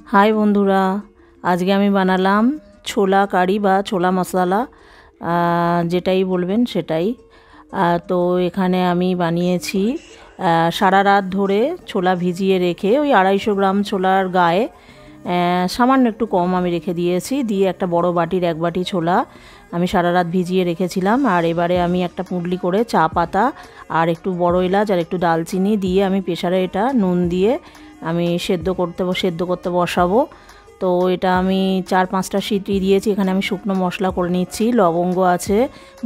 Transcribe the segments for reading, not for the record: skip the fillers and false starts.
हाय बंधुरा आज के आमी बानालाम छोला कारी बा छोला मसाला जेटाई बोलबेन सेटाई। तो एखाने आमी बानिয়েছি सारा रात धरे छोला भिजिए रेखे ओई 250 ग्राम छोलार गाए सामान्य एकटू कम आमी रेखे दिएছি दिए एक बड़ो बाटिर एक बाटी छोला आमी सारा रात भिजिए रेखेছিলাম। আর এবারে আমি একটা পুঁটলি করে চা পাতা আর একটু বড় এলাচ আর একটু দালচিনি দিয়ে আমি প্রেসারে এটা নুন দিয়ে আমি সেদ্ধ করতে বসাবো। তো এটা আমি 4-5টা সিটি দিয়েছি। এখানে আমি শুকনো মশলা করে নিচ্ছি, লবঙ্গ আছে,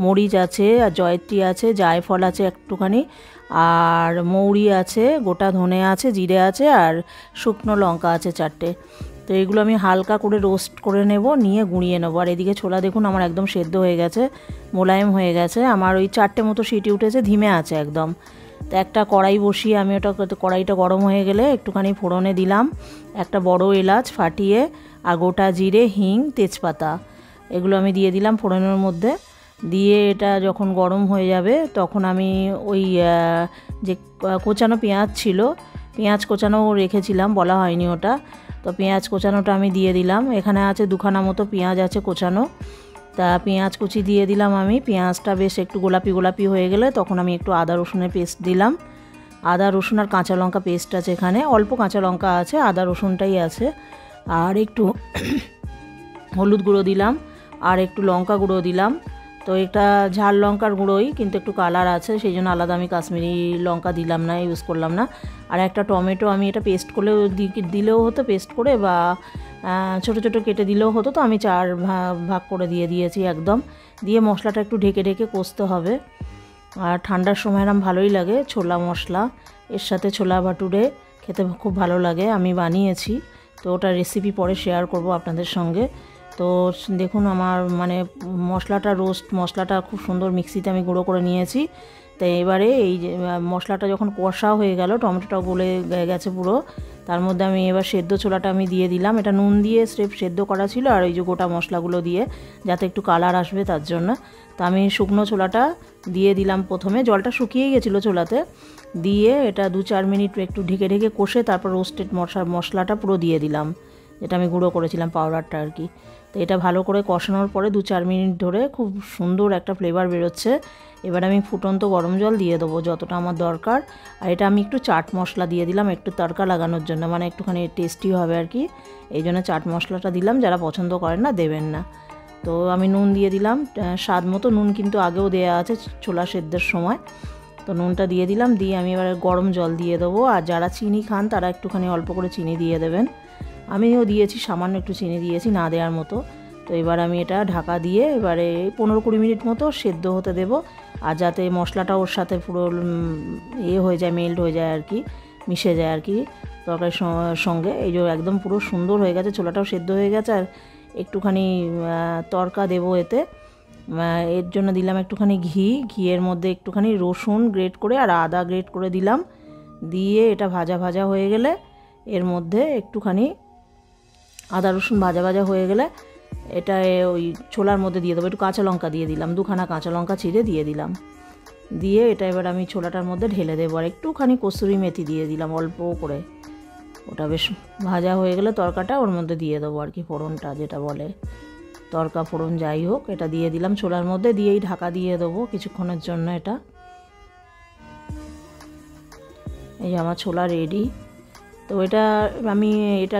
মরিচ আছে, আর জয়ত্রী আছে, জায়ফল আছে একটুখানি, আর মৌরি আছে, গোটা ধনে আছে, জিরে আছে, আর শুকনো লঙ্কা আছে 4টে। তো এগুলো আমি হালকা করে রোস্ট করে নেব, নিয়ে গুঁড়িয়ে নেব। আর এদিকে ছোলা দেখুন আমার একদম সেদ্ধ হয়ে গেছে, মোলায়েম হয়ে গেছে। আমার ওই 4টে মতো সিটি উঠেছে, ধিমে আছে একদম। তো একটা কড়াই বসিয়ে আমি ওটা কড়াইটা গরম হয়ে গেলে একটুখানি ফোড়নে দিলাম একটা বড় এলাচ ফাটিয়ে, আর গোটা জিরে, হিং, তেজপাতা এগুলো আমি দিয়ে দিলাম ফোড়নের মধ্যে। দিয়ে এটা যখন গরম হয়ে যাবে তখন আমি ওই যে কোচানো পেঁয়াজ ছিল, পেঁয়াজ কোচানো রেখেছিলাম, বলা হয়নি ওটা, তো পেঁয়াজ কোচানোটা আমি দিয়ে দিলাম। এখানে আছে 2খানা মতো পেঁয়াজ আছে কোচানো। তা পেঁয়াজ কুচি দিয়ে দিলাম আমি। পেঁয়াজটা বেশ একটু গোলাপি গোলাপি হয়ে গেলে তখন আমি একটু আদা রসুনের পেস্ট দিলাম। আদা রসুন আর কাঁচা লঙ্কা পেস্ট আছে, এখানে অল্প কাঁচা লঙ্কা আছে, আদা রসুনটাই আছে। আর একটু হলুদ গুঁড়ো দিলাম আর একটু লঙ্কা গুঁড়ো দিলাম। তো এটা ঝাল লঙ্কার গুঁড়োই, কিন্তু একটু কালার আছে সেই জন্য আলাদা আমি কাশ্মীরি লঙ্কা দিলাম না, ইউজ করলাম না। আর একটা টমেটো আমি এটা পেস্ট করলেও দিলেও হতো, পেস্ট করে বা ছোটো ছোটো কেটে দিলেও হতো। তো আমি 4 ভাগ করে দিয়ে দিয়েছি একদম। দিয়ে মশলাটা একটু ঢেকে ঢেকে কষতে হবে। আর ঠান্ডার সময় এরকম ভালোই লাগে ছোলা মশলা, এর সাথে ছোলা ভাটুরে খেতে খুব ভালো লাগে। আমি বানিয়েছি, তো ওটা রেসিপি পরে শেয়ার করব আপনাদের সঙ্গে। তো দেখুন আমার মানে মশলাটা খুব সুন্দর মিক্সিতে আমি গুঁড়ো করে নিয়েছি। তো এবারে এই যে মশলাটা যখন কষা হয়ে গেল, টমেটোটা গলে গেছে পুরো, তার মধ্যে আমি এবার সেদ্ধ ছোলাটা আমি দিয়ে দিলাম। এটা নুন দিয়ে স্রেফ সেদ্ধ করা ছিল, আর ওই যে গোটা মশলাগুলো দিয়ে যাতে একটু কালার আসবে তার জন্য। তো আমি শুকনো ছোলাটা দিয়ে দিলাম প্রথমে, জলটা শুকিয়ে গেছিলো ছোলাতে। দিয়ে এটা 2-4 মিনিট একটু ঢেকে ঢেকে কষে তারপর রোস্টেড মশলাটা পুরো দিয়ে দিলাম, যেটা আমি গুঁড়ো করেছিলাম পাউডারটা আর কি। তো এটা ভালো করে কষানোর পরে 2-4 মিনিট ধরে খুব সুন্দর একটা ফ্লেভার বেরোচ্ছে। এবার আমি ফুটন্ত গরম জল দিয়ে দেবো যতটা আমার দরকার। আর এটা আমি একটু চাট মশলা দিয়ে দিলাম একটু তড়কা লাগানোর জন্য, মানে একটুখানি টেস্টি হবে আর কি, এই জন্য চাট মশলাটা দিলাম। যারা পছন্দ করেন না দেবেন না। তো আমি নুন দিয়ে দিলাম স্বাদ মতো, নুন কিন্তু আগেও দেয়া আছে ছোলা সেদ্ধের সময়। তো নুনটা দিয়ে দিলাম, দিয়ে আমি এবারে গরম জল দিয়ে দেবো। আর যারা চিনি খান তারা একটুখানি অল্প করে চিনি দিয়ে দেবেন। আমিও দিয়েছি, সামান্য একটু চিনি দিয়েছি, না দেওয়ার মতো। তো এবার আমি এটা ঢাকা দিয়ে এবারে 15-20 মিনিট মতো সেদ্ধ হতে দেব। আর যাতে মশলাটা ওর সাথে পুরো হয়ে যায়, মেল্ট হয়ে যায় আর কি, মিশে যায় আর কি তরকারির সঙ্গে। এই যে একদম পুরো সুন্দর হয়ে গেছে, ছোলাটাও সেদ্ধ হয়ে গেছে। আর একটুখানি তড়কা দেবো এতে, এর জন্য দিলাম একটুখানি ঘিয়ের মধ্যে একটুখানি রসুন গ্রেট করে আর আদা গ্রেট করে দিলাম। দিয়ে এটা ভাজা ভাজা হয়ে গেলে এর মধ্যে একটুখানি আদা রসুন ভাজা ভাজা হয়ে গেলে এটা ওই ছোলার মধ্যে দিয়ে দেবো। একটু কাঁচা লঙ্কা দিয়ে দিলাম, 2খানা কাঁচা লঙ্কা চিড়ে দিয়ে দিলাম। দিয়ে এটা এবার আমি ছোলাটার মধ্যে ঢেলে দেবো। আর একটুখানি কসুরি মেথি দিয়ে দিলাম অল্প করে। ওটা বেশ ভাজা হয়ে গেলে তরকাটা ওর মধ্যে দিয়ে দেবো আর কি, ফোড়নটা যেটা বলে তরকা ফোড়ন যাই হোক, এটা দিয়ে দিলাম ছোলার মধ্যে। দিয়েই ঢাকা দিয়ে দেবো কিছুক্ষণের জন্য। এটা এই আমার ছোলা রেডি। তো আমি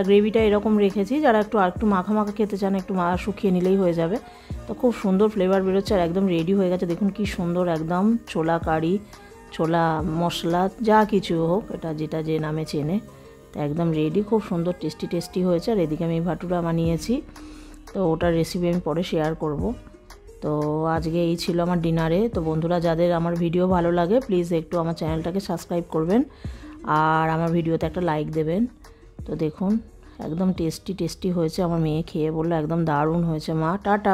গ্রেভিটা এরকম রেখেছি, যারা একটু মাখা মাখা খেতে চান একটু শুকিয়ে নিলেই হয়ে যাবে। তো খুব সুন্দর ফ্লেভার বেরোচ্ছে আর একদম রেডি হয়ে গেছে। দেখুন কি সুন্দর একদম ছোলা কারি, ছোলা মশলা যা কিছু হোক, এটা যেটা যে নামে চেনে, তো একদম রেডি, খুব সুন্দর টেস্টি হয়েছে। আর এদিকে আমি ভাটুরা বানিয়েছি, তো ওটার রেসিপি আমি পরে শেয়ার করব। তো আজকে এই ছিল আমার ডিনারে। তো বন্ধুরা যাদের আমার ভিডিও ভালো লাগে প্লিজ একটু আমার চ্যানেলটাকে সাবস্ক্রাইব করবেন আর আমার ভিডিওতে একটা লাইক দেবেন। তো দেখুন একদম টেস্টি হয়েছে। আমার মেয়ে খেয়ে বললো একদম দারুণ হয়েছে মা, টাটা।